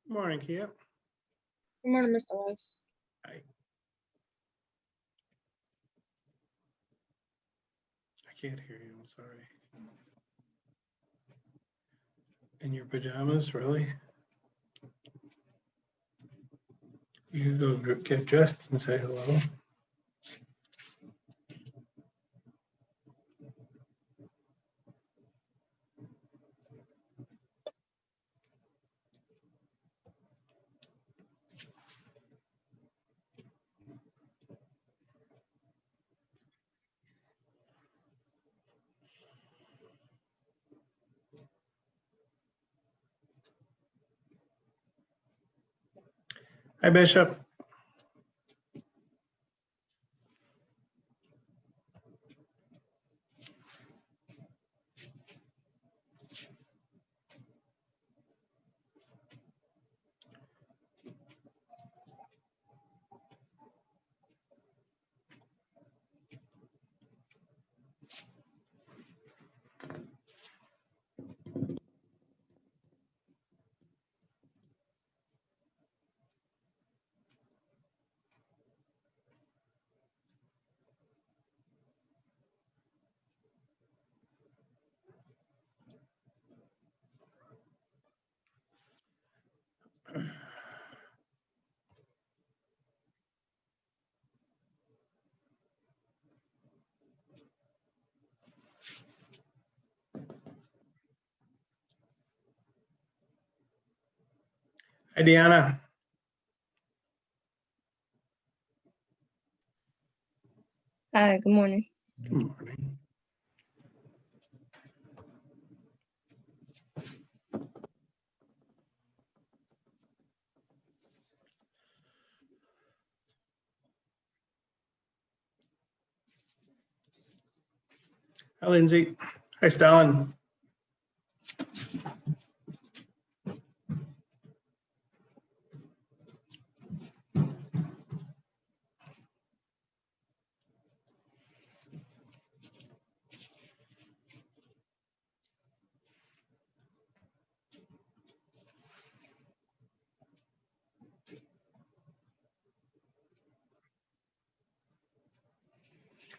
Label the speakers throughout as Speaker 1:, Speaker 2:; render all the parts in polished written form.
Speaker 1: Morning, Kia.
Speaker 2: Good morning, Mr. Weiss.
Speaker 1: Hi. I can't hear you, I'm sorry. In your pajamas, really? You can go get dressed and say hello. Hi, Bishop. Hi, Deanna.
Speaker 2: Hi, good morning.
Speaker 1: Good morning. Hi, Lindsay. Hi, Stalin.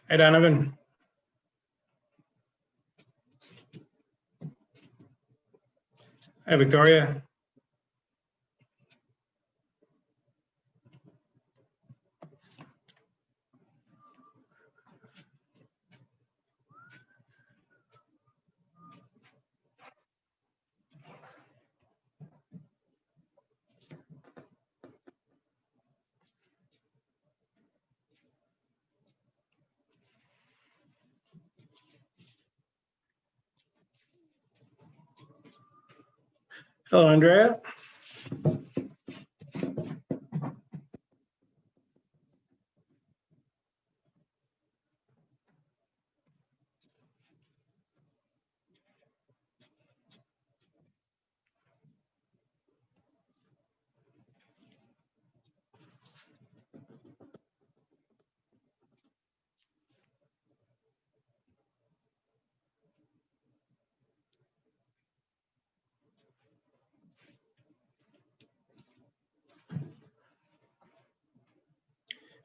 Speaker 1: Hi, Donovan. Hi, Victoria. Hello, Andrea.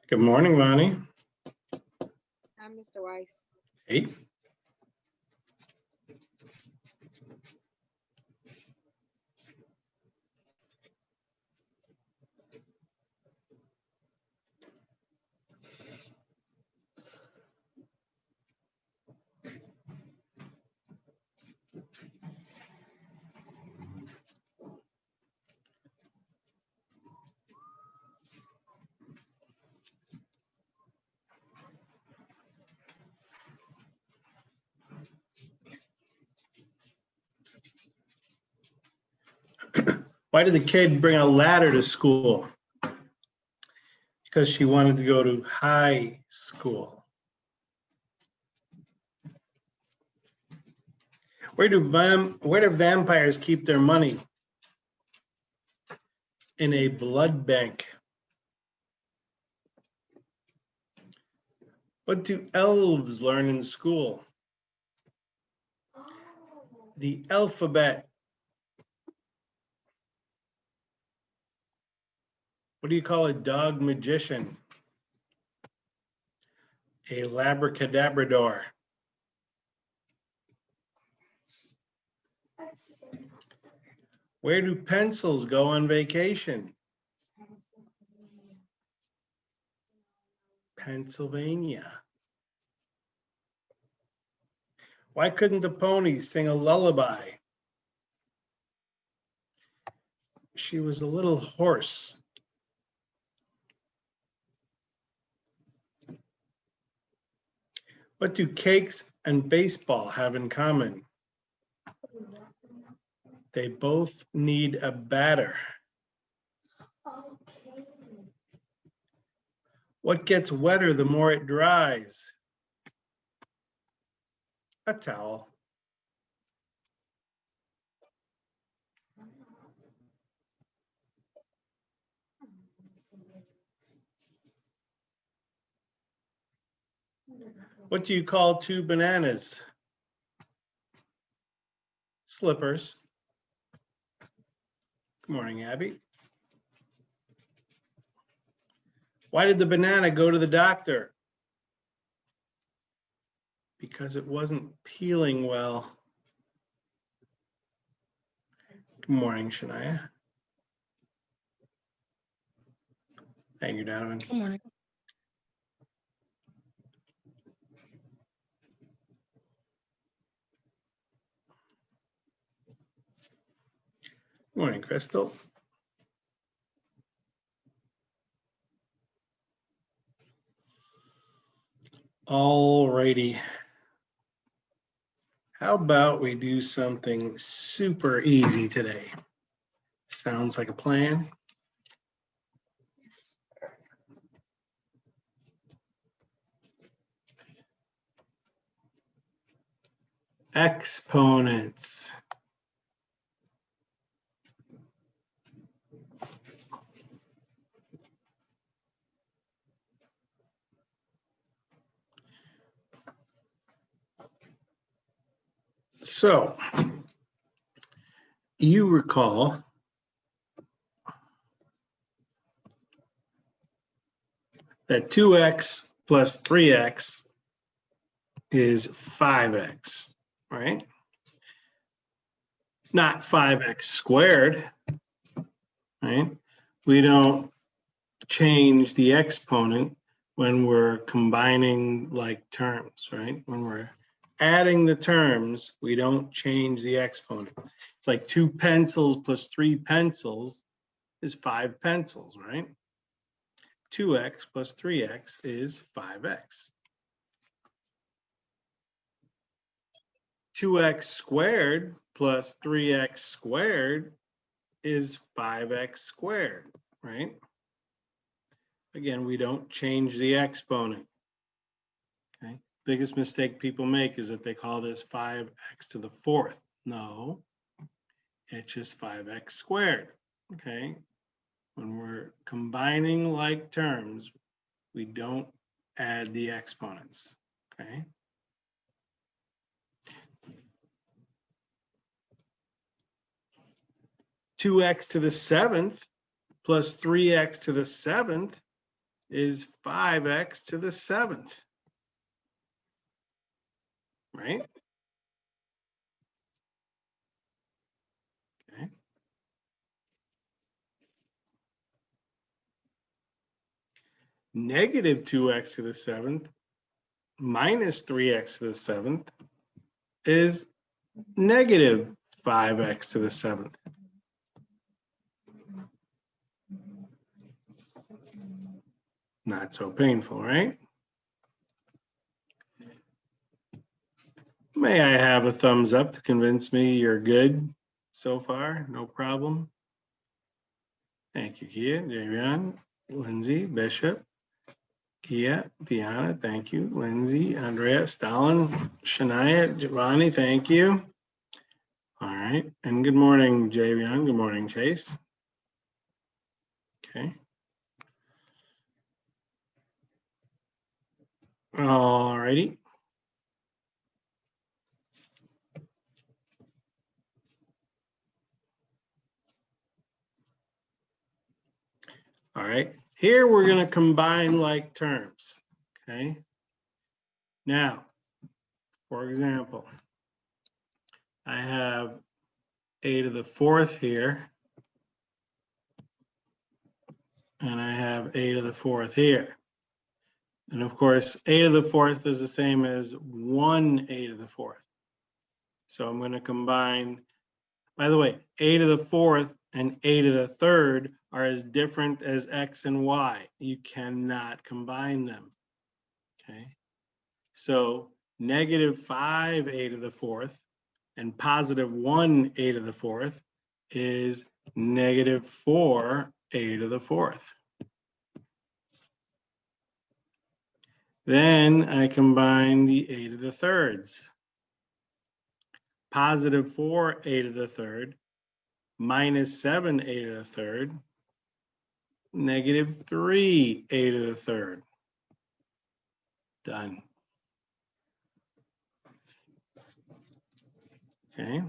Speaker 1: Good morning, Lonnie.
Speaker 2: I'm Mr. Weiss.
Speaker 1: Hey. Why did the kid bring a ladder to school? Because she wanted to go to high school. Where do vampires keep their money? In a blood bank. What do elves learn in school? The alphabet. What do you call a dog magician? A labracadabrador. Where do pencils go on vacation? Pennsylvania. Why couldn't the pony sing a lullaby? She was a little hoarse. What do cakes and baseball have in common? They both need a batter. What gets wetter the more it dries? A towel. What do you call two bananas? Slippers. Good morning, Abby. Why did the banana go to the doctor? Because it wasn't peeling well. Good morning, Shania. Thank you, Donovan.
Speaker 2: Good morning.
Speaker 1: Good morning, Crystal. All righty. How about we do something super easy today? Sounds like a plan. Exponents. So you recall that 2x plus 3x is 5x, right? Not 5x squared, right? We don't change the exponent when we're combining like terms, right? When we're adding the terms, we don't change the exponent. It's like 2 pencils plus 3 pencils is 5 pencils, right? 2x plus 3x is 5x. 2x squared plus 3x squared is 5x squared, right? Again, we don't change the exponent. Okay. Biggest mistake people make is that they call this 5x to the 4th. No, it's just 5x squared. Okay. When we're combining like terms, we don't add the exponents. Okay. Two x to the 7th plus 3x to the 7th is 5x to the 7th. Right? Okay. Negative 2x to the 7th minus 3x to the 7th is negative 5x to the 7th. Not so painful, right? May I have a thumbs up to convince me you're good so far? No problem. Thank you, Kia, Javion, Lindsay, Bishop, Kia, Deanna, thank you. Lindsay, Andrea, Stalin, Shania, Giovanni, thank you. All right, and good morning, Javion. Good morning, Chase. Okay. All righty. All All right, here we're going to combine like terms. Okay. Now, for example, I have a to the fourth here, and I have a to the fourth here. And of course, a to the fourth is the same as 1a to the fourth. So I'm going to combine, by the way, a to the fourth and a to the third are as different as x and y. You cannot combine them. Okay. So negative 5a to the fourth and positive 1a to the fourth is negative 4a to the fourth. Then I combine the a to the thirds. Positive 4a to the third minus 7a to the third, negative 3a to the third. Done. Okay.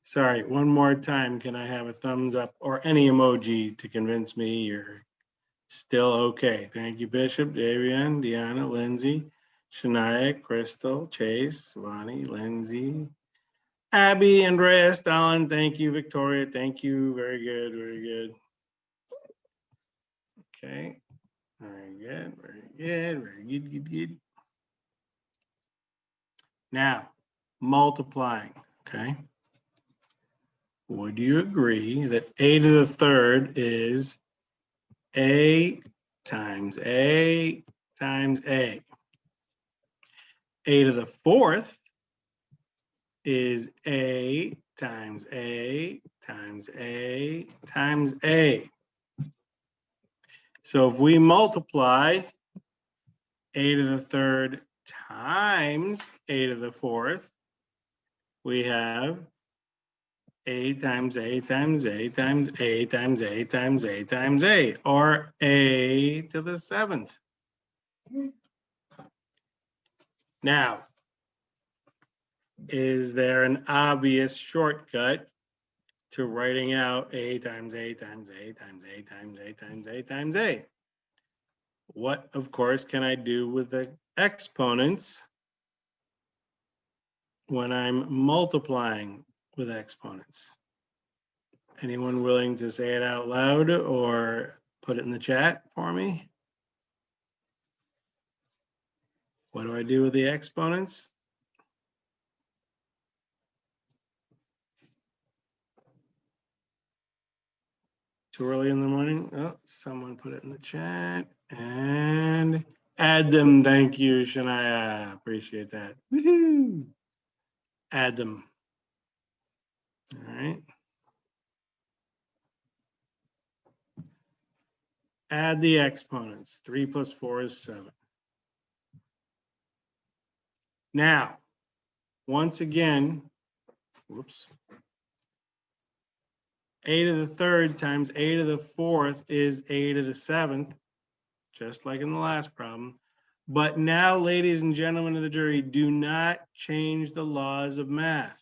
Speaker 1: Sorry, one more time. Can I have a thumbs up or any emoji to convince me you're still okay? Thank you, Bishop, Davian, Deanna, Lindsay, Shania, Crystal, Chase, Vonnie, Lindsay, Abby, Andrea, Stalin. Thank you, Victoria. Thank you. Very good. Very good. Okay. Very good. Very good. Very good. Good. Good. Now, multiplying. Okay. Would you agree that a to the third is a times a times a? A to the fourth is a times a times a times a. So if we multiply a to the third times a to the fourth, we have a times a times a times a times a times a times a, or a to the seventh. Now, is there an obvious shortcut to writing out a times a times a times a times a times a times a? What, of course, can I do with the exponents when I'm multiplying with exponents? Anyone willing to say it out loud or put it in the chat for me? What do I do with the exponents? Too early in the morning? Oh, someone put it in the chat. And add them. Thank you, Shania. Appreciate that. Woohoo! Add them. All right. Add the exponents. 3 plus 4 is 7. Now, once again, whoops. A to the third times a to the fourth is a to the seventh, just like in the last problem. But now, ladies and gentlemen of the jury, do not change the laws of math.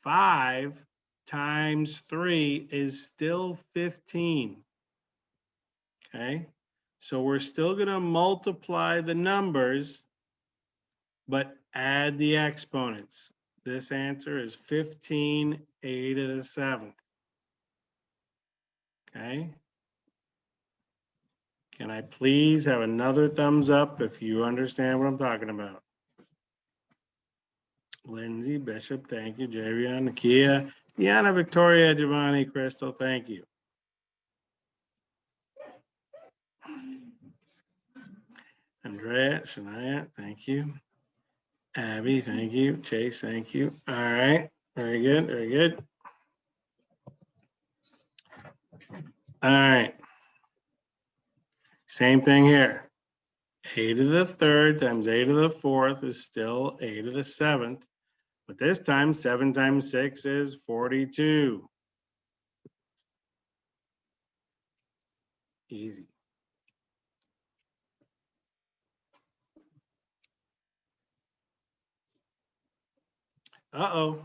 Speaker 1: 5 times 3 is still 15. Okay, so we're still going to multiply the numbers, but add the exponents. This answer is 15 a to the seventh. Okay. Can I please have another thumbs up if you understand what I'm talking about? Lindsay, Bishop, thank you. Javion, Nakia, Deanna, Victoria, Giovanni, Crystal, thank you. Andrea, Shania, thank you. Abby, thank you. Chase, thank you. All right, very good, very good. All right, same thing here. A to the third times a to the fourth is still a to the seventh, but this time 7 times 6 is 42. Easy. Uh-oh.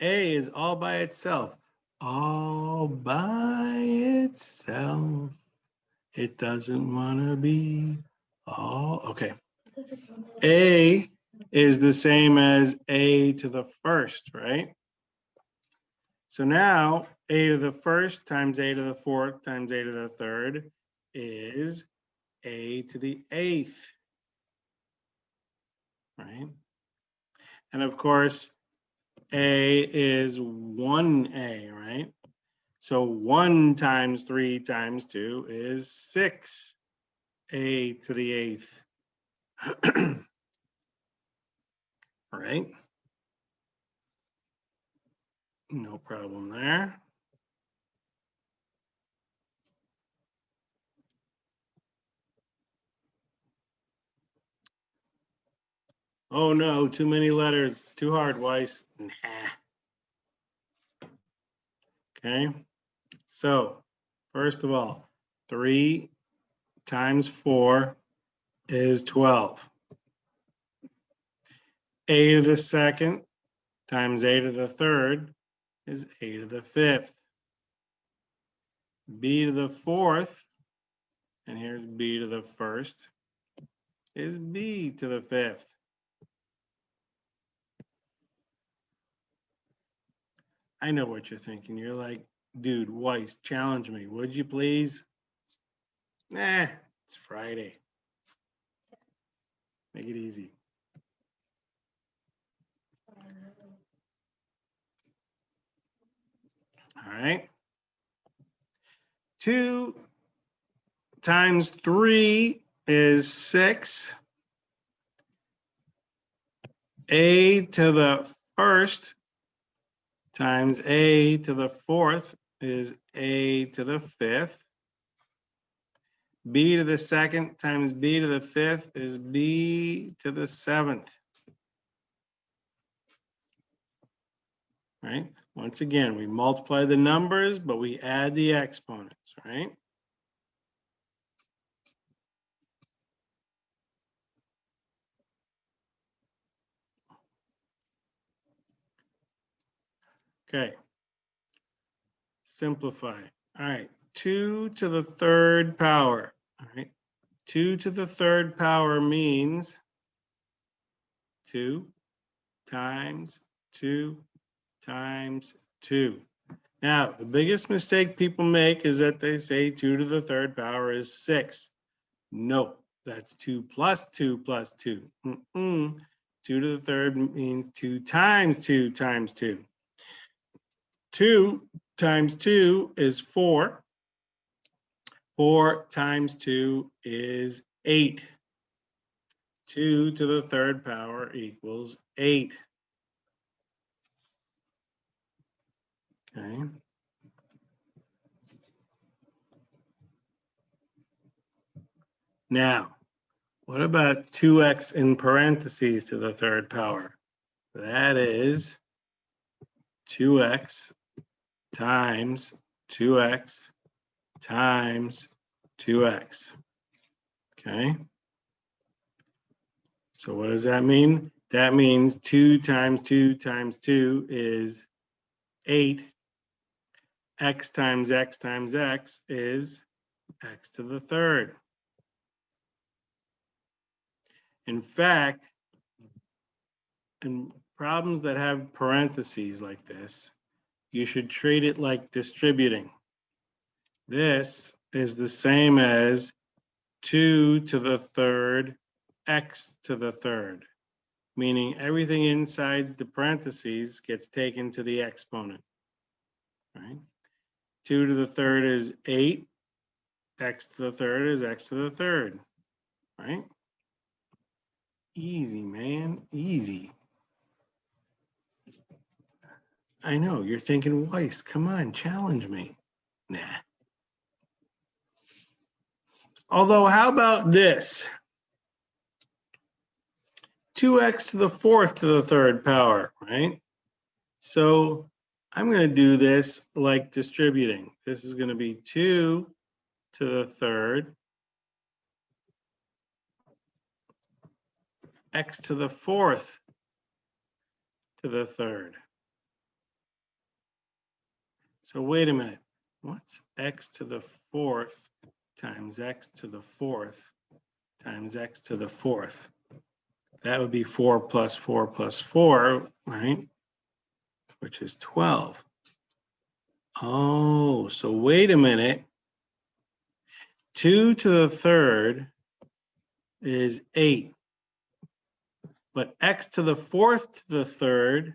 Speaker 1: A is all by itself. all by itself. It doesn't want to be all. Okay. A is the same as a to the first, right? So now a to the first times a to the fourth times a to the third is a to the eighth, right? And of course, a is 1a, right? So 1 times 3 times 2 is 6, a to the eighth. Right? No problem there. Oh no, too many letters, too hard, Weiss. Nah. Okay, so first of all, 3 times 4 is 12. A to the second times a to the third is a to the fifth. B to the fourth, and here's b to the first, is b to the fifth. I know what you're thinking. You're like, dude, Weiss, challenge me, would you please? Nah, it's Friday. Make it easy. All right. 2 times 3 is 6. A to the first times a to the fourth is a to the fifth. B to the second times b to the fifth is b to the seventh. Right? Once again, we multiply the numbers, but we add the exponents, right? Okay. Simplify. All right. 2 to the third power. All right. 2 to the third power means 2 times 2 times 2. Now, the biggest mistake people make is that they say 2 to the third power is 6. No, that's 2 plus 2 plus 2. 2 to the third means 2 times 2 times 2. 2 times 2 is 4. 4 times 2 is 8. 2 to the third power equals 8. Okay. Now, what about 2x in parentheses to the third power? That is 2x times 2x times 2x. Okay. So what does that mean? That means 2 times 2 times 2 is 8. X times x times x is x to the third. In fact, in problems that have parentheses like this, you should treat it like distributing. This is the same as 2 to the third x to the third, meaning everything inside the parentheses gets taken to the exponent, right? 2 to the third is 8, x to the third is x to the third, right? Easy, man, easy. I know, you're thinking, Weiss, come on, challenge me. Nah. Although, how about this? 2x to the fourth to the third power, right? So I'm going to do this like distributing. This is going to be 2 to the third, x to the fourth to the third. So wait a minute. What's x to the fourth times x to the fourth times x to the fourth? That would be 4 plus 4 plus 4, right? Which is 12. Oh, so wait a minute. 2 to the third is 8. But x to the fourth to the third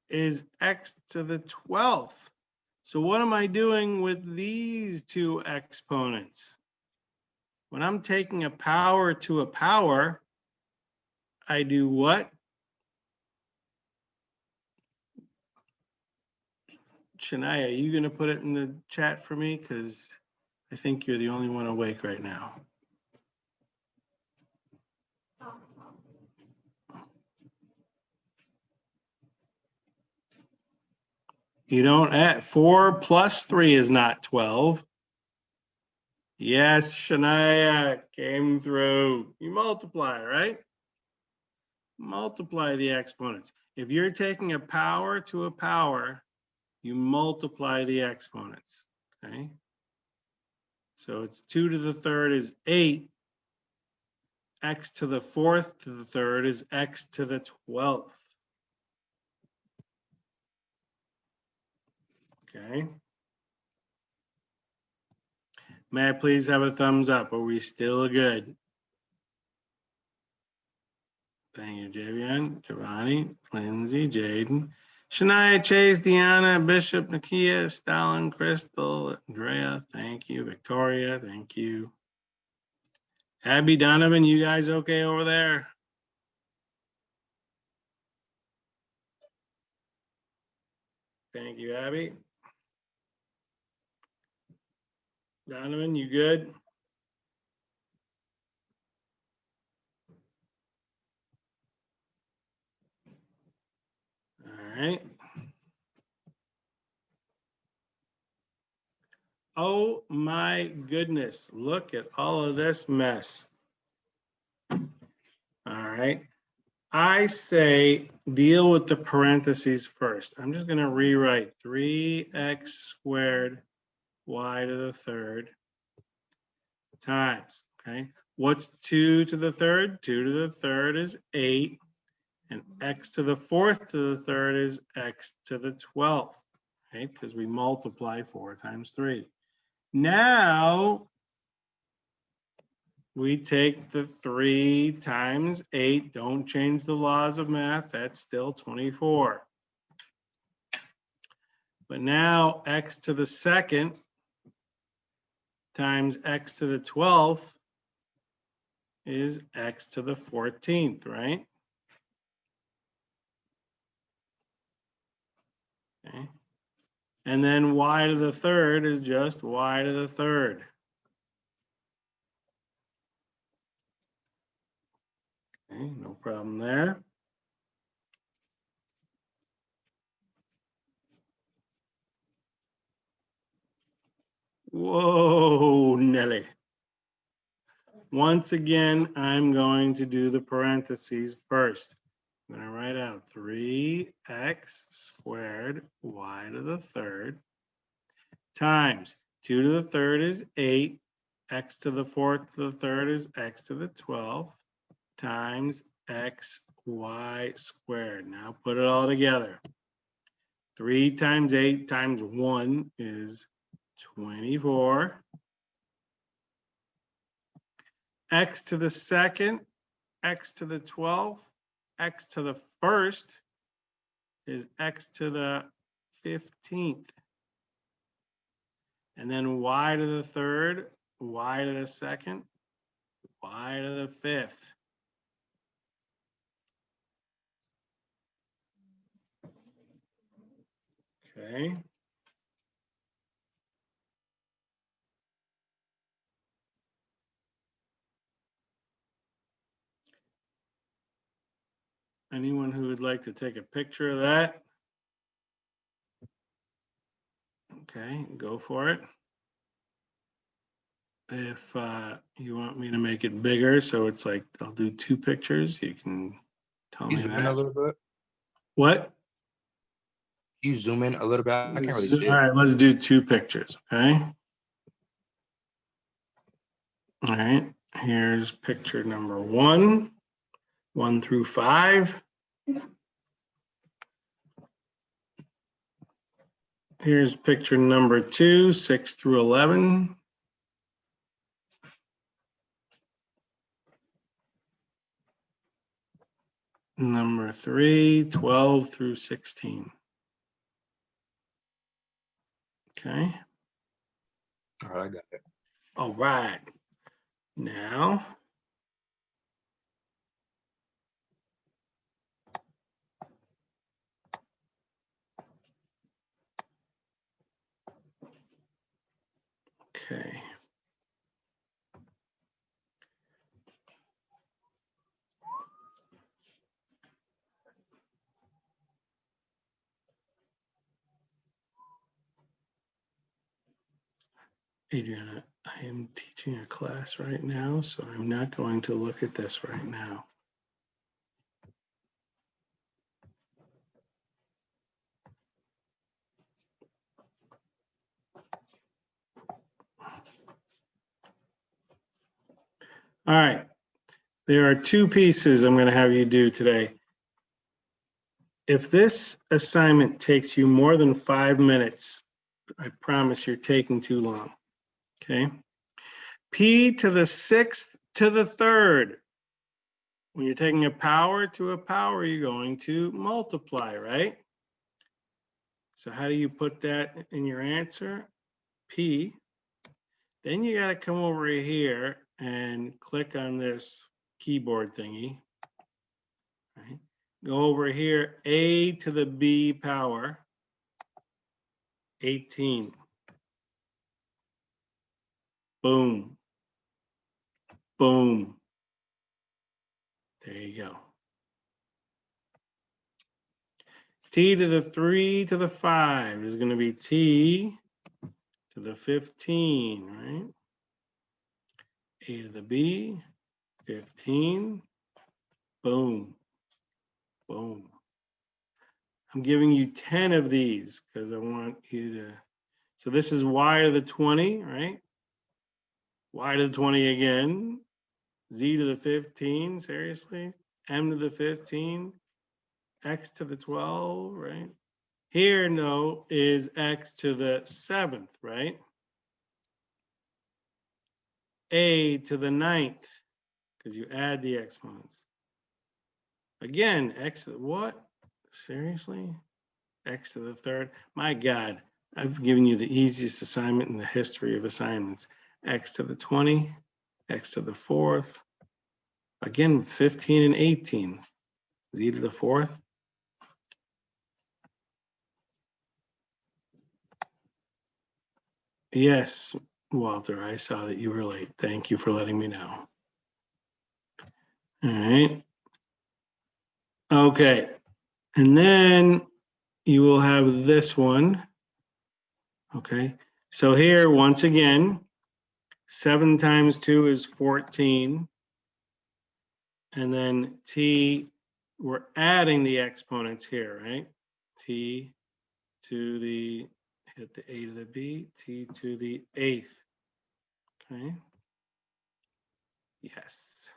Speaker 1: is x to the 12th. So what am I doing with these two exponents? When I'm taking a power to a power, I do what? Shania, are you going to put it in the chat for me? Because I think you're the only one awake right now. You don't add 4 plus 3 is not 12. Yes, Shania came through. You multiply, right? Multiply the exponents. If you're taking a power to a power, you multiply the exponents, okay? So it's 2 to the third is 8. X to the fourth to the third is x to the 12th. Okay. May I please have a thumbs up? Are we still good? Thank you, Javian, Giovanni, Lindsay, Jaden, Shania, Chase, Deanna, Bishop, Nakia, Stalin, Crystal, Andrea, thank you, Victoria, thank you. Abby, Donovan, you guys okay over there? Thank you, Abby. Donovan, you good? All right. Oh my goodness, look at all of this mess. All right. I say deal with the parentheses first. I'm just going to rewrite 3x squared y to the third times, okay? What's 2 to the third? 2 to the third is 8. And x to the fourth to the third is x to the 12th, right? Because we multiply 4 times 3. Now, we take the 3 times 8. Don't change the laws of math. That's still 24. But now x to the second times x to the 12th is x to the 14th, right? Okay. And then y to the third is just y to the third. Okay, no problem there. Whoa, Nelly. Once again, I'm going to do the parentheses first. I'm going to write out 3x squared y to the third times 2 to the third is 8, x to the fourth to the third is x to the 12th times x y squared. Now put it all together. 3 times 8 times 1 is 24. X to the second, x to the 12th, x to the first is x to the 15th. And then y to the third, y to the second, y to the fifth. Okay. Anyone who would like to take a picture of that? Okay, go for it. If you want me to make it bigger, so it's like I'll do 2 pictures, you can tell me
Speaker 3: Zoom in a
Speaker 1: that.
Speaker 3: little bit.
Speaker 1: What?
Speaker 3: you zoom in a little bit? I can't really see
Speaker 1: All
Speaker 3: it.
Speaker 1: right, let's do 2 pictures, okay? All right, here's picture number 1, 1 through 5. Here's picture number 2, 6 through 11. Number 3, 12 through 16. Okay,
Speaker 3: All right, I got it.
Speaker 1: all right. Now, okay. Adriana, I am teaching a class right now, so I'm not going to look at this right now. All right, there are 2 pieces I'm going to have you do today. If this assignment takes you more than 5 minutes, I promise you're taking too long, okay? P to the 6th to the 3rd. When you're taking a power to a power, you're going to multiply, right? So how do you put that in your answer? P. Then you got to come over here and click on this keyboard thingy, right? Go over here, A to the B power, 18. Boom. Boom. There you go. T to the 3 to the 5 is going to be T to the 15, right? A to the B, 15. Boom. Boom. I'm giving you 10 of these because I want you to. So this is Y to the 20, right? Y to the 20 again. Z to the 15, seriously? M to the 15. X to the 12, right? Here, no, is X to the 7th, right? A to the 9th, because you add the exponents. Again, X to the what? Seriously? X to the 3rd? My God, I've given you the easiest assignment in the history of assignments. X to the 20, X to the 4th. Again, with 15 and 18. Z to the 4th. Yes, Walter, I saw that you were late. Thank you for letting me know. All right. Okay. And then you will have this one. Okay. So here, once again, 7 times 2 is 14. And then T, we're adding the exponents here, right? T to the, hit the A to the B, T to the 8th. Okay. Yes.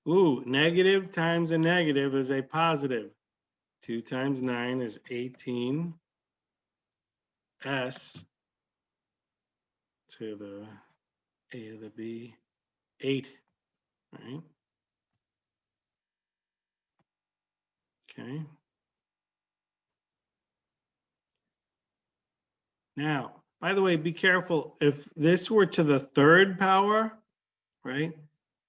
Speaker 1: Ooh, negative times a negative is a positive. 2 times 9 is 18. S to the A to the B, 8, right? Okay. Now, by the way, be careful. If this were to the 3rd power, right?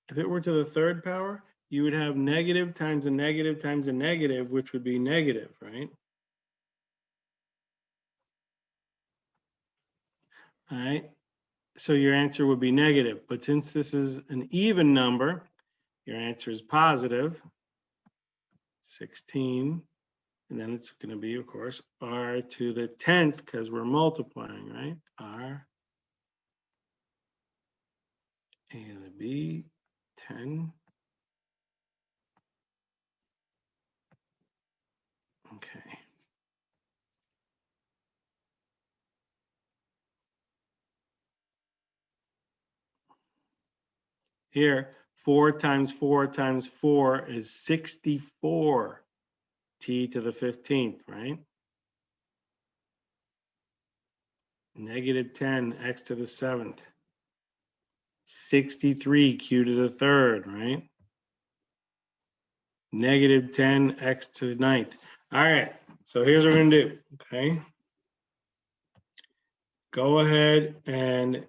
Speaker 1: If it were to the 3rd power, you would have negative times a negative times a negative, which would be negative, right? All right. So your answer would be negative. But since this is an even number, your answer is positive, 16. And then it's going to be, of course, R to the 10th because we're multiplying, right? R, A to the B, 10. Okay. Here, 4 times 4 times 4 is 64 t to the 15th, right? Negative 10 x to the 7th. 63 q to the 3rd, right? Negative 10 x to the 9th. All right, so here's what we're gonna do, okay? Go ahead and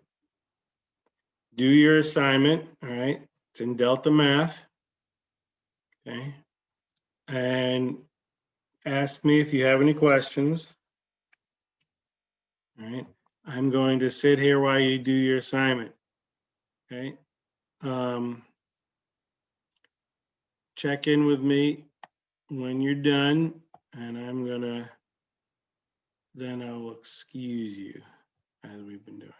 Speaker 1: do your assignment, all right? It's in Delta Math, okay? And ask me if you have any questions, all right? I'm going to sit here while you do your assignment, okay? Check in with me when you're done, and then I will excuse you as we've been doing.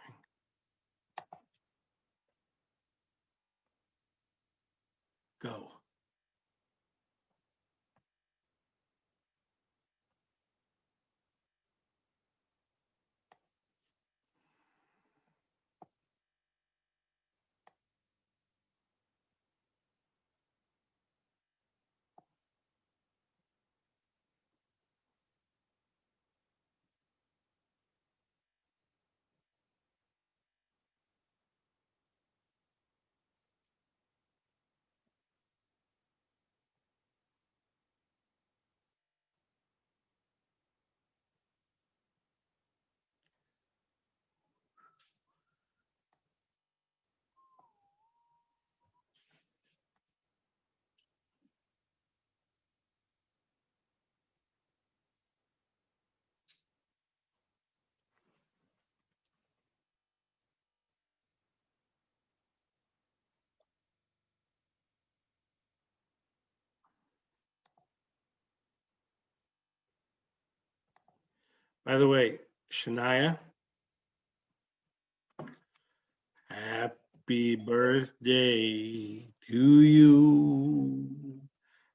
Speaker 1: Go. By the way, Shania, happy birthday to you.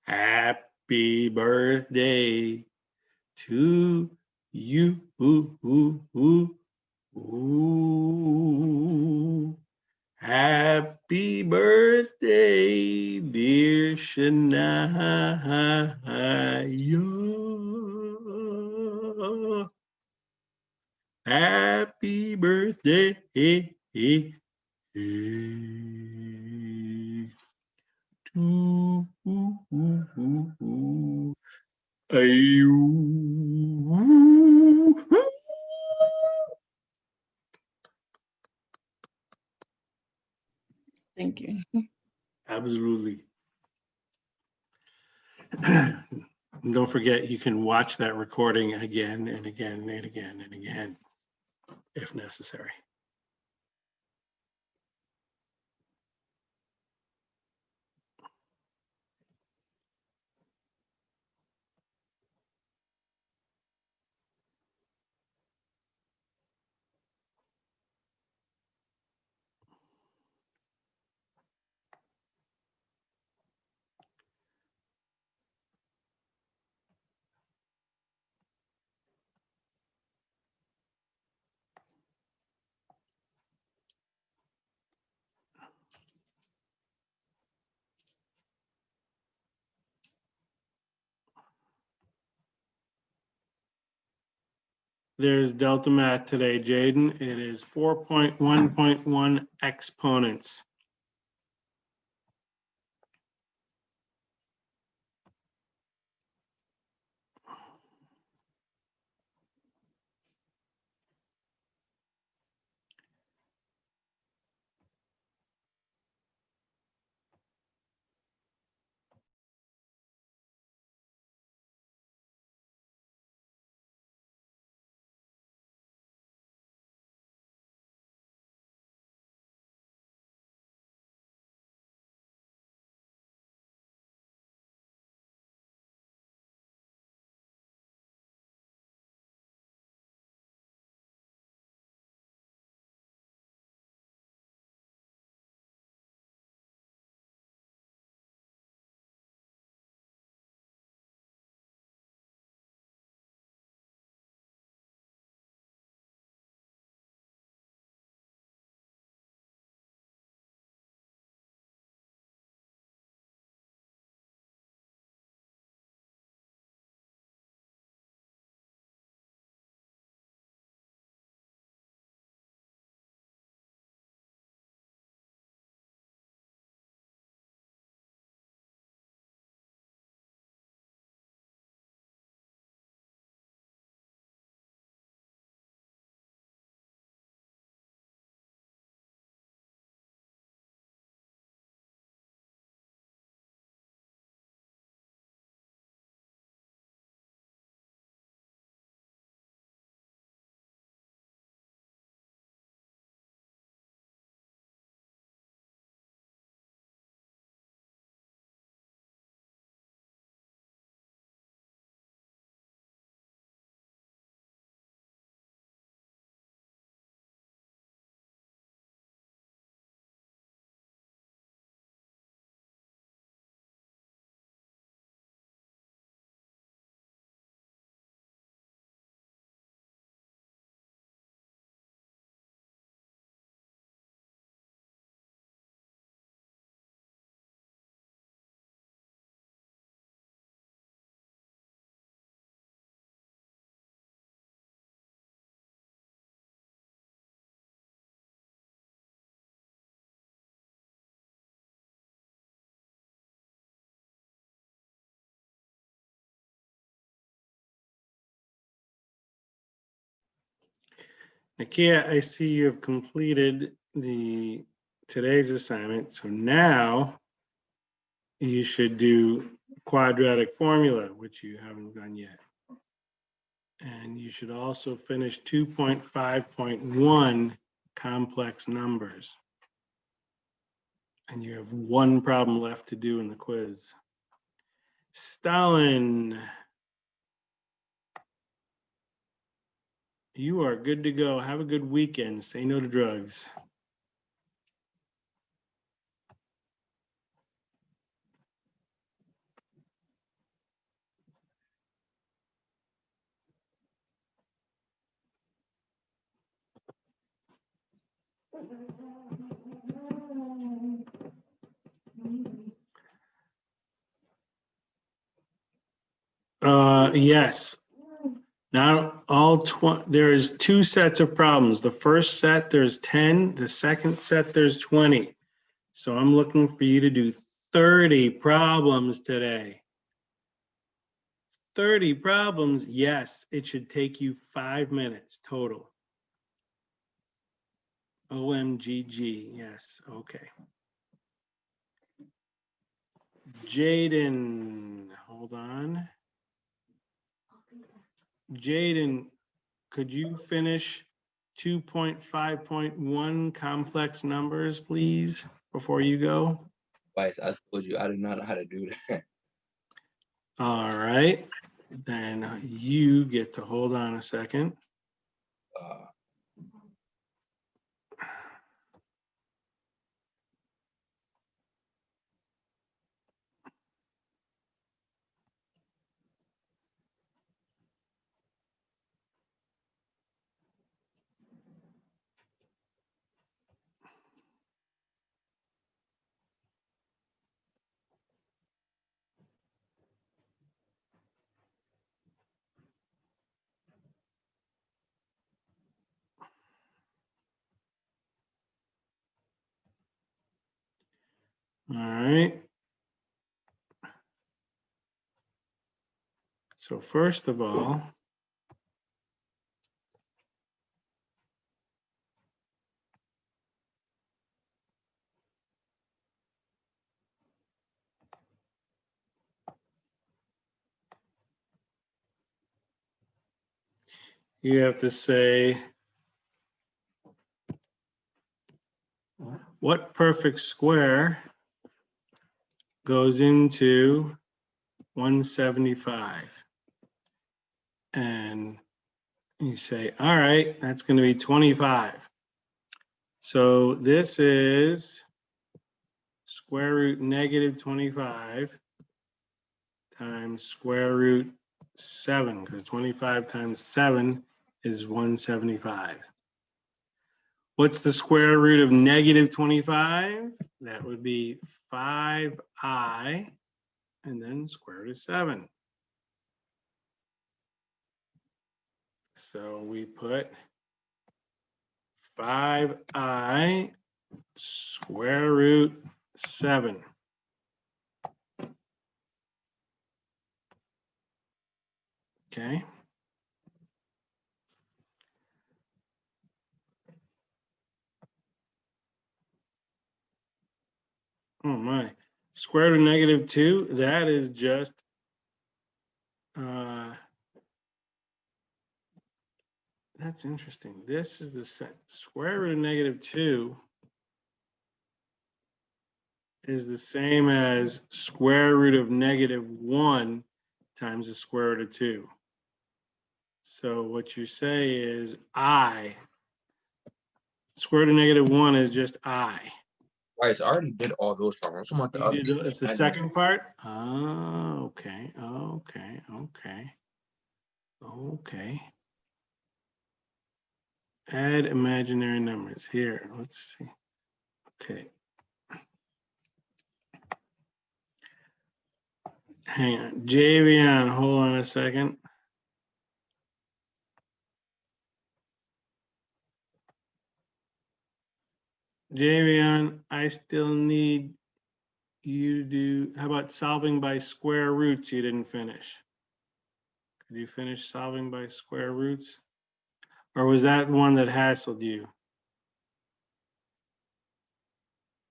Speaker 1: Happy birthday to you. Happy birthday, dear Shania. Happy birthday to you.
Speaker 2: Thank you.
Speaker 1: Absolutely. And don't forget, you can watch that recording again and again and again and again if necessary. There's Delta Math today, Jaden. It is 4.1.1 exponents. Nakia, I see you have completed today's assignment. So now you should do quadratic formula, which you haven't done yet. And you should also finish 2.5.1 complex numbers. And you have one problem left to do in the quiz. Stalin, you are good to go. Have a good weekend. Say no to drugs. Yes. Now all 20, there is 2 sets of problems. The first set, there's 10. The second set, there's 20. So I'm looking for you to do 30 problems today. 30 problems, yes, it should take you 5 minutes total. OMGG, yes, okay. Jaden, hold on. Jaden, could you finish 2.5.1 complex numbers, please, before you go?
Speaker 3: Vice, I told you I did not know how to do that.
Speaker 1: All right, then you get to hold on a second. All right. So first of all, you have to say, what perfect square goes into 175? And you say, all right, that's going to be 25. So this is square root negative 25 times square root 7, because 25 times 7 is 175. What's the square root of negative 25? That would be 5i and then square root of 7. So we put 5i square root 7. Okay. Oh my. Square root of negative 2, that is just that's interesting. This is the square root of negative 2 is the same as square root of negative 1 times the square root of 2. So what you say is I. Square root of negative 1 is just I.
Speaker 3: Vice, I already did all those problems. I'm about the other.
Speaker 1: It's the second part? Oh, okay, okay, okay, okay. Add imaginary numbers. Here, let's see. Okay. Hang on. Javion, hold on a second. Javion, I still need you to do, how about solving by square roots you didn't finish? Could you finish solving by square roots? Or was that one that hassled you?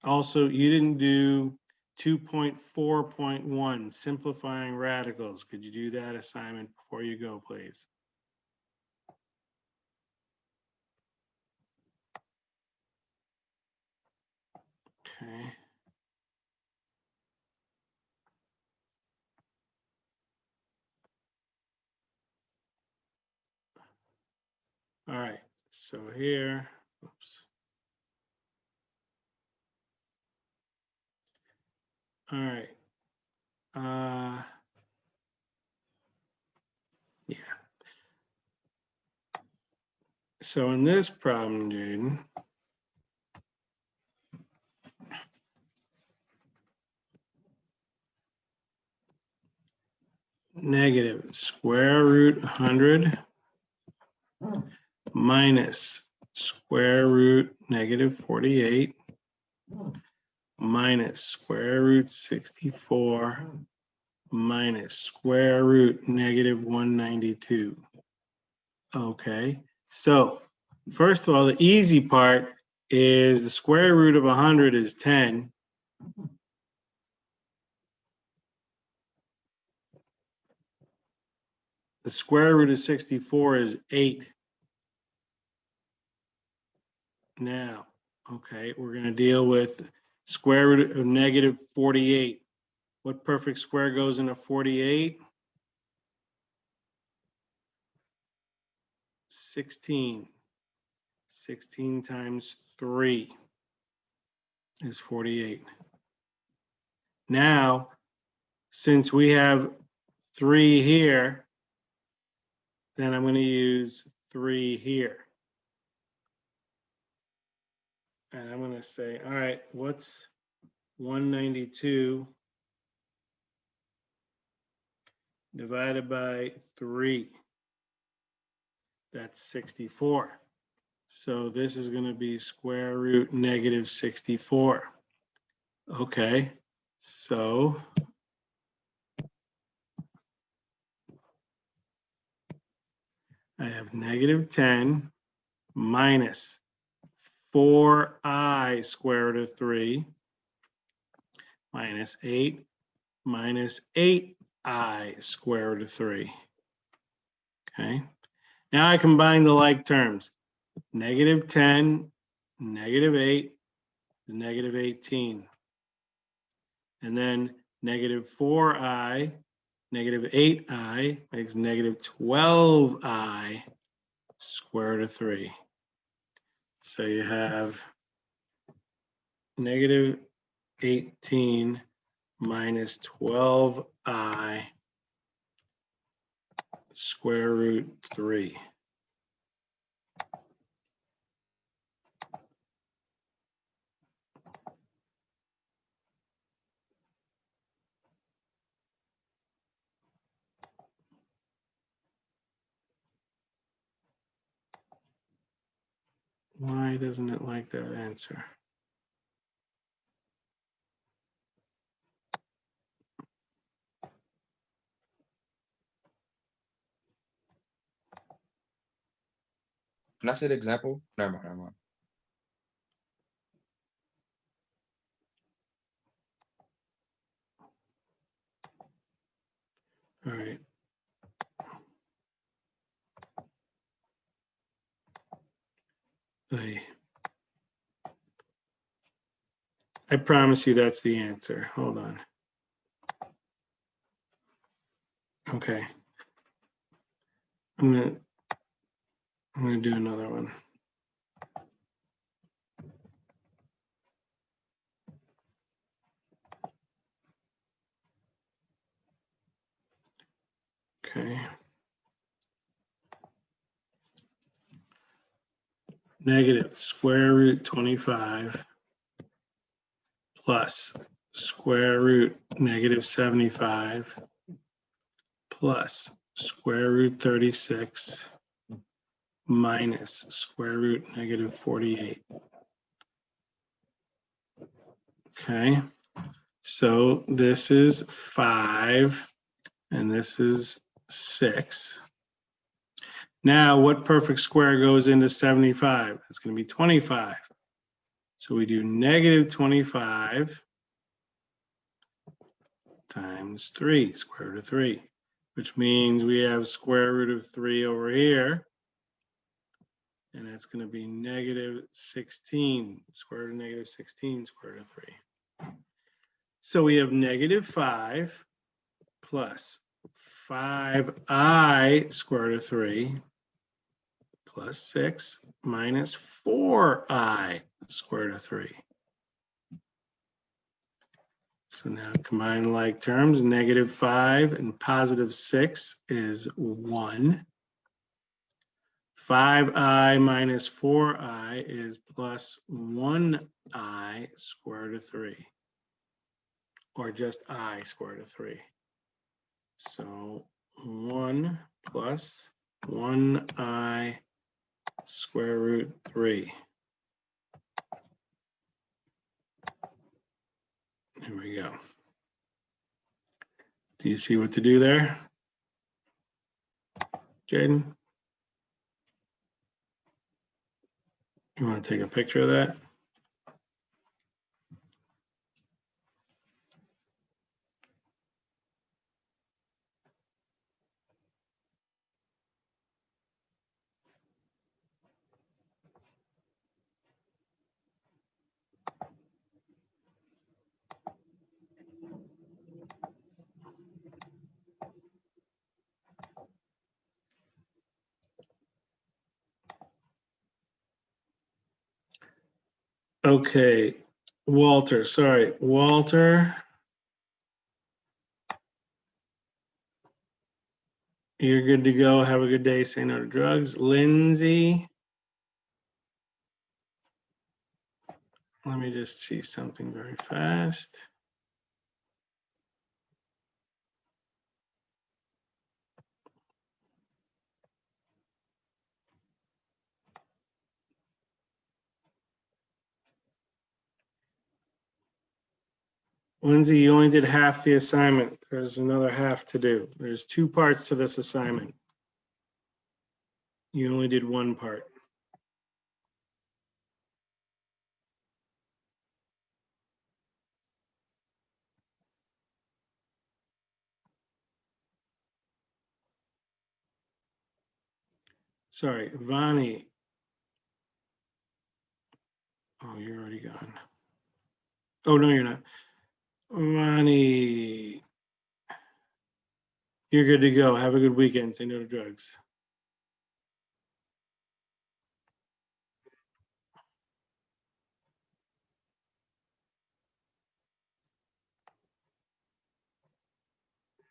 Speaker 1: Also, you didn't do 2.4.1, simplifying radicals. Could you do that assignment before you go, please? Okay. All right, so here, oops. All right. Yeah. So in this problem, Jaden, negative square root 100 minus square root negative 48 minus square root 64 minus square root negative 192. Okay, so first of all, the easy part is the square root of 100 is 10. The square root of 64 is 8. Now, okay, we're going to deal with square root of negative 48. What perfect square goes into 48? 16. 16 times 3 is 48. Now, since we have 3 here, then I'm going to use 3 here. And I'm going to say, all right, what's 192 divided by 3? That's 64. So this is going to be square root negative 64. Okay, so I have negative 10 minus 4i square root of 3 minus 8 minus 8i square root of 3. Okay, now I combine the like terms. Negative 10, negative 8 is negative 18. And then negative 4i, negative 8i makes negative 12i square root of 3. So you have negative 18 minus 12i square root 3. Why doesn't it like that answer?
Speaker 3: Can I say the example? Never mind, never mind.
Speaker 1: All right. I promise you that's the answer. Hold on. Okay. I'm gonna do another one. Okay. Negative square root 25 plus square root negative 75 plus square root 36 minus square root negative 48. Okay, so this is 5 and this is 6. Now, what perfect square goes into 75? It's going to be 25. So we do negative 25 times 3, square root of 3, which means we have square root of 3 over here. And that's going to be negative 16, square root of negative 16, square root of 3. So we have negative 5 plus 5i square root of 3 plus 6 minus 4i square root of 3. So now combine like terms, negative 5 and positive 6 is 1. 5i minus 4i is plus 1i square root of 3, or just I square root of 3. So 1 plus 1i square root 3. Here we go. Do you see what to do there, Jaden? You want to take a picture of that? Okay, Walter, sorry, Walter. You're good to go. Have a good day. Say no to drugs. Lindsay. Let me just see something very fast. Lindsay, you only did half the assignment. There's another half to do. There's 2 parts to this assignment. You only did 1 part. Sorry, Vani. Oh, you're already gone. Oh, no, you're not. Vani. You're good to go. Have a good weekend. Say no to drugs.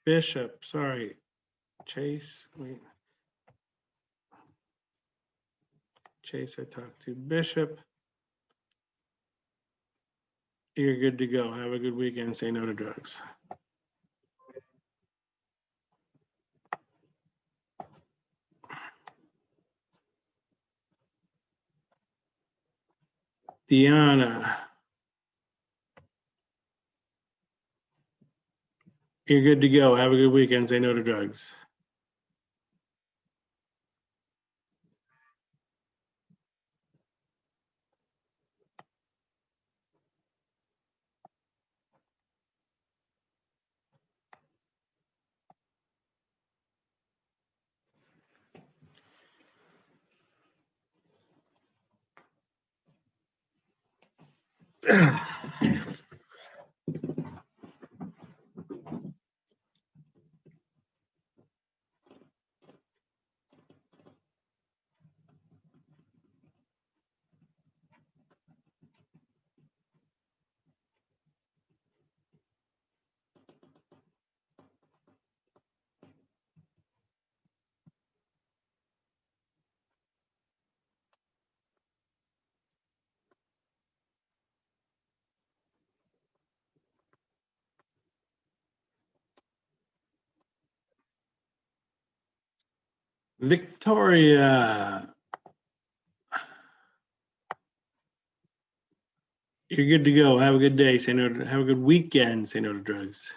Speaker 1: Bishop, sorry. Chase, wait. Chase, I talked to. Bishop. You're good to go. Have a good weekend. Say no to drugs. Deanna. You're good to go. Have a good weekend. Say no to drugs. Victoria. You're good to go. Have a good day. Say no to, have a good weekend. Say no to drugs.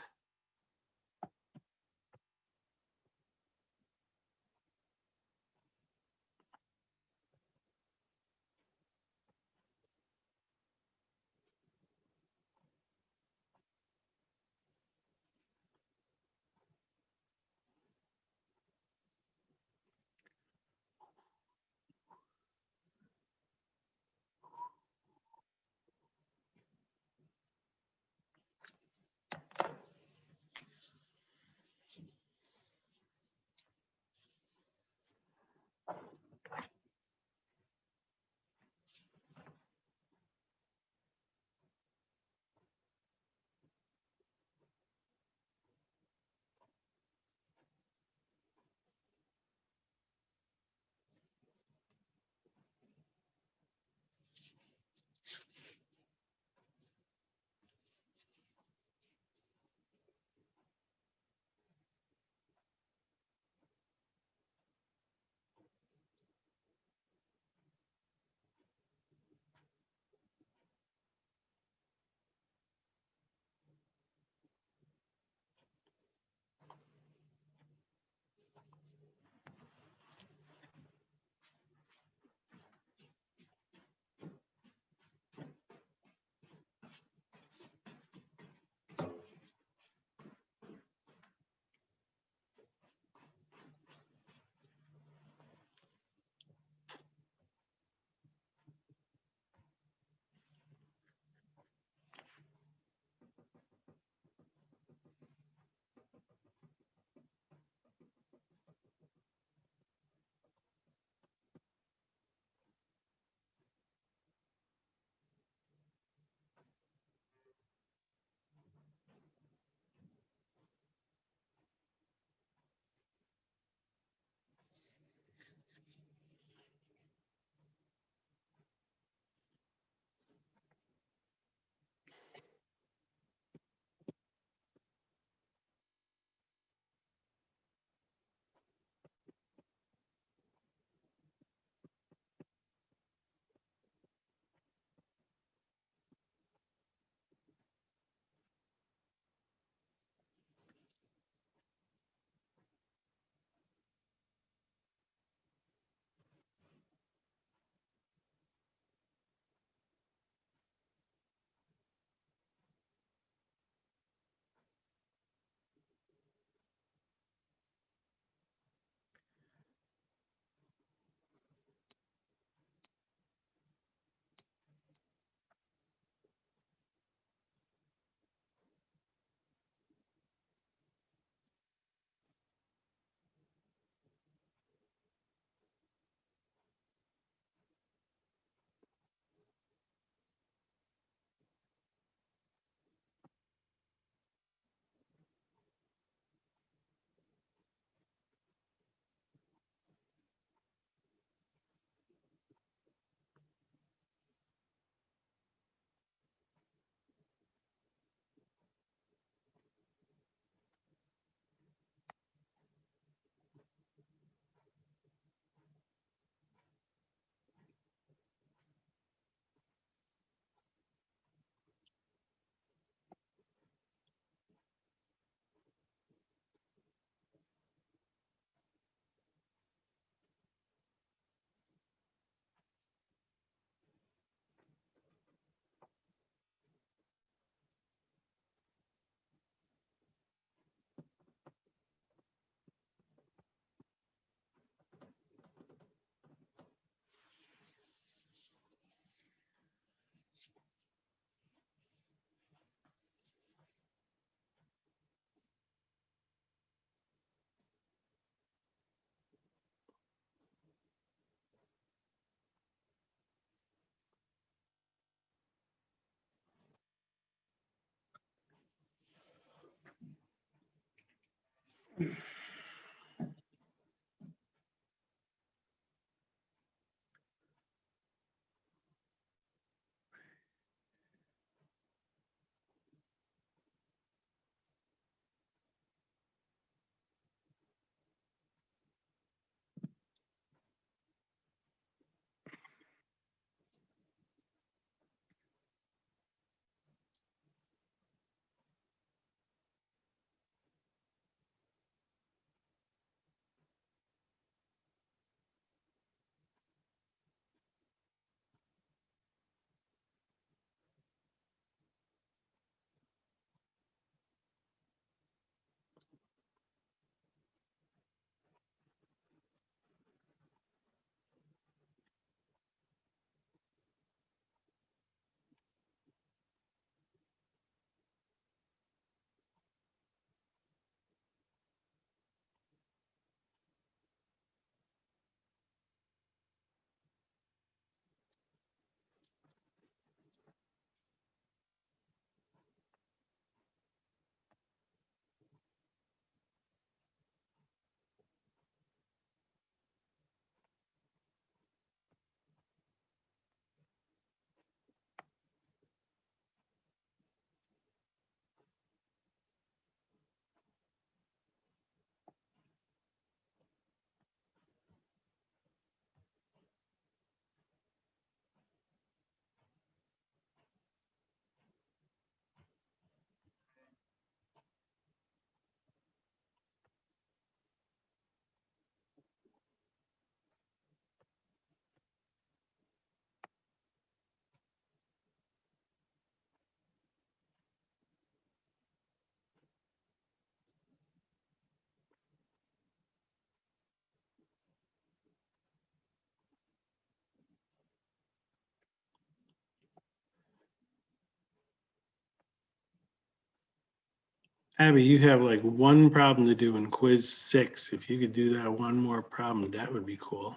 Speaker 1: Abby, you have like one problem to do in quiz 6. If you could do that one more problem, that would be cool.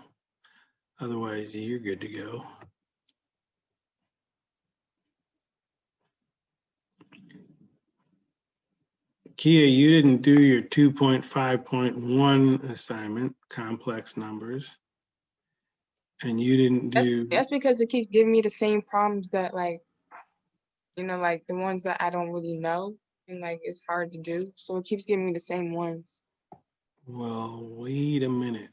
Speaker 1: Otherwise, you're good to go. Kia, you didn't do your 2.5.1 assignment, complex numbers. And you didn't do.
Speaker 4: That's because it keeps giving me the same problems that like, you know, like the ones that I don't really know and like it's hard to do. So it keeps giving me the same ones.
Speaker 1: Well, wait a minute.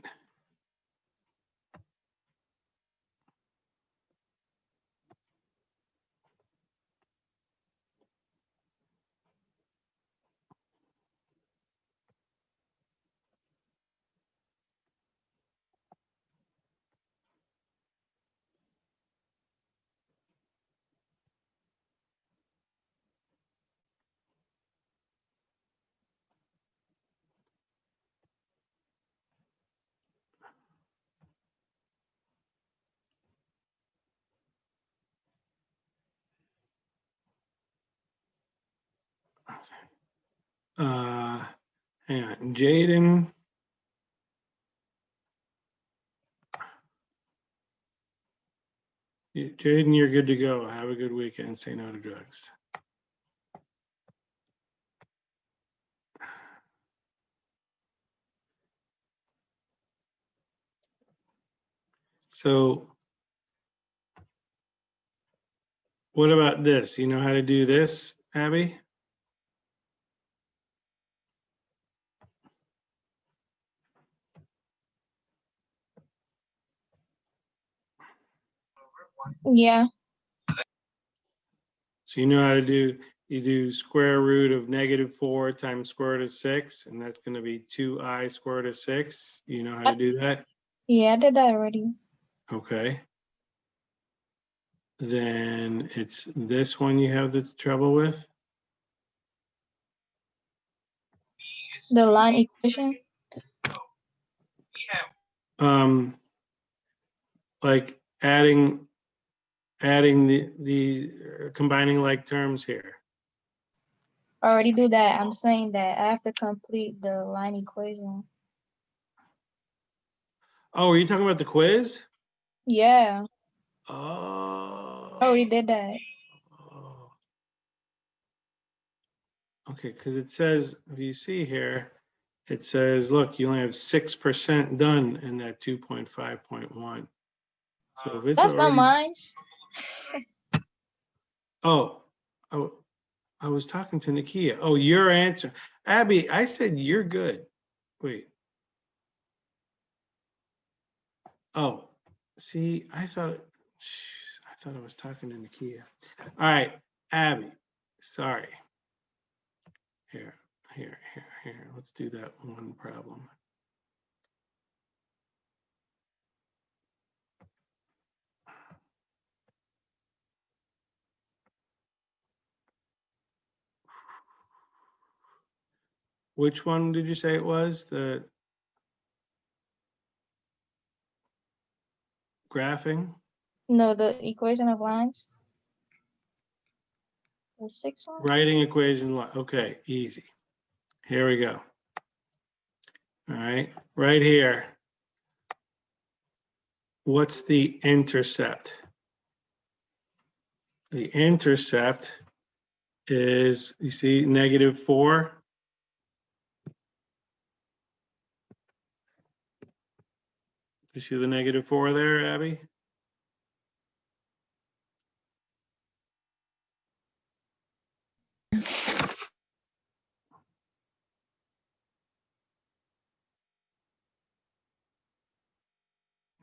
Speaker 1: Hang on, Jaden. Jaden, you're good to go. Have a good weekend. Say no to drugs. So what about this? You know how to do this, Abby?
Speaker 2: Yeah.
Speaker 1: So you know how to do, you do square root of -4 times square root of 6, and that's going to be 2i square root of 6. You know how to do that?
Speaker 2: Yeah, I did that already.
Speaker 1: Okay. Then it's this one you have the trouble with?
Speaker 2: The line equation.
Speaker 1: Like adding the combining like terms here.
Speaker 2: I already do that. I'm saying that I have to complete the line equation.
Speaker 1: Oh, are you talking about the quiz?
Speaker 2: Yeah,
Speaker 1: Oh.
Speaker 2: I already did that.
Speaker 1: Oh. Okay, because it says, if you see here, it says, look, you only have 6% done in that 2.5.1. So if it's
Speaker 2: That's not
Speaker 1: already,
Speaker 2: mine.
Speaker 1: oh, I was talking to Nakia. Oh, your answer. Abby, I said you're good. Wait. Oh, see, I thought I was talking to Nakia. All right, Abby, sorry. Here. Let's do that one problem. Which one did you say it was? The graphing?
Speaker 2: No, the equation of lines. The 6th one.
Speaker 1: Writing equation. Okay, easy. Here we go. All right, right here. What's the intercept? The intercept is, you see, -4. You see the -4 there, Abby?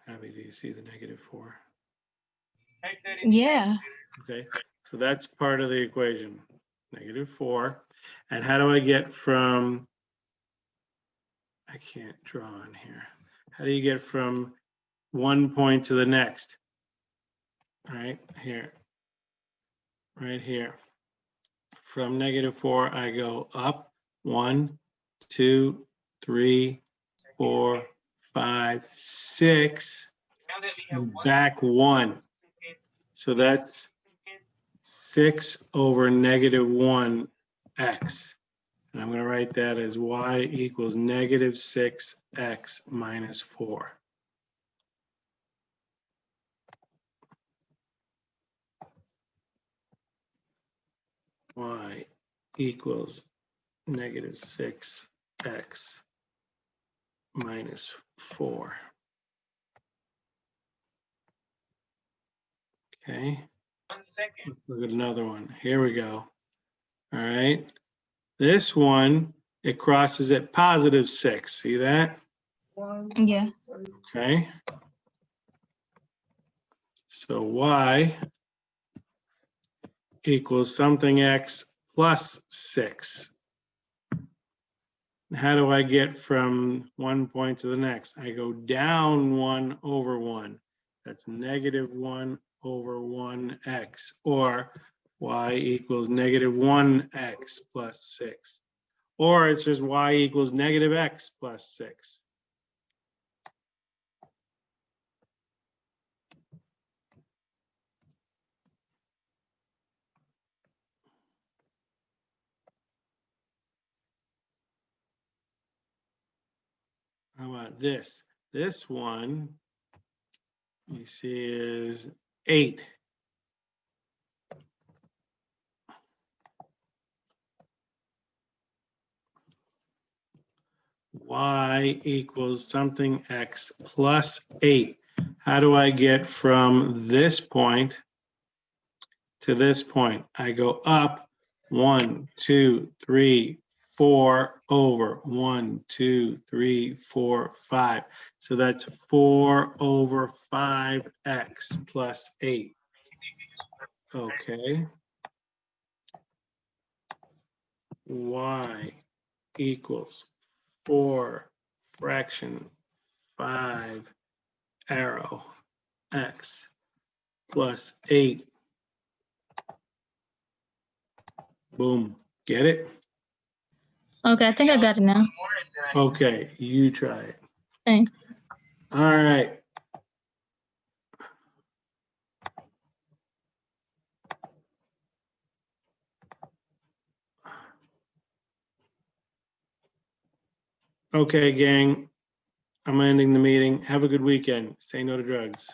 Speaker 1: Abby, do you see the -4?
Speaker 2: Yeah.
Speaker 1: Okay, so that's part of the equation, -4. And how do I get from, I can't draw in here. How do you get from one point to the next? All right, here, right here. From -4, I go up 1, 2, 3, 4, 5, 6, and back 1. So that's 6 over -1x. And I'm going to write that as y equals negative 6x minus 4. Y equals negative 6x minus 4. Okay.
Speaker 5: 1 second.
Speaker 1: Let's look at another one. Here we go. All right. This one, it crosses at positive 6. See that?
Speaker 2: Yeah.
Speaker 1: Okay. So y equals something x plus 6. How do I get from one point to the next? I go down 1 over 1. That's negative 1 over 1x, or y equals negative 1x plus 6. Or it's just y equals negative x plus 6. How about this? This one, you see, is 8. Y equals something x plus 8. How do I get from this point to this point? I go up 1, 2, 3, 4 over 1, 2, 3, 4, 5. So that's 4 over 5x plus 8. Okay. Y equals 4 fraction 5 arrow x plus 8. Boom. Get it?
Speaker 2: Okay, I think I got it now.
Speaker 1: Okay, you try it.
Speaker 2: Thanks.
Speaker 1: All right. Okay, gang. I'm ending the meeting. Have a good weekend. Say no to drugs.